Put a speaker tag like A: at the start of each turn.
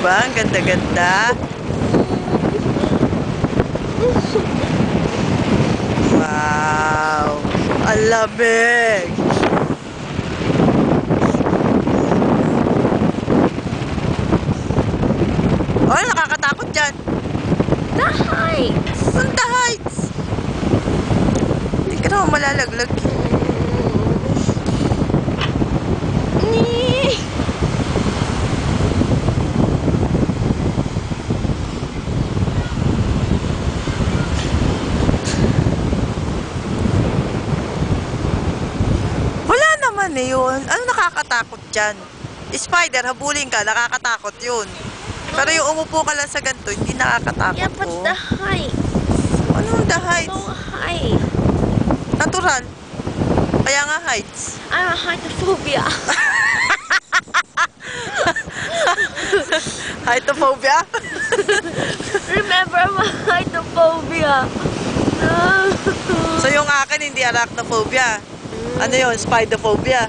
A: Diba? Ang ganda-ganda. Wow! Ang lamig! Oh, nakakatakot dyan.
B: The Heights!
A: Ang The Heights! Hindi ka naman malalaglag. Wala naman eh yun. Ano nakakatakot dyan? Spider, habulin ka, nakakatakot yun. Pero yung umupo ka lang sa ganito, hindi nakakatakot.
B: Yeah, but the Heights.
A: Anong The Heights?
B: So high.
A: Natural. Kaya nga heights.
B: I'm a heightphobia.
A: Heightphobia?
B: Remember, I'm a heightphobia.
A: So yung akin hindi arachnophobia. Ano yun? Spiderphobia.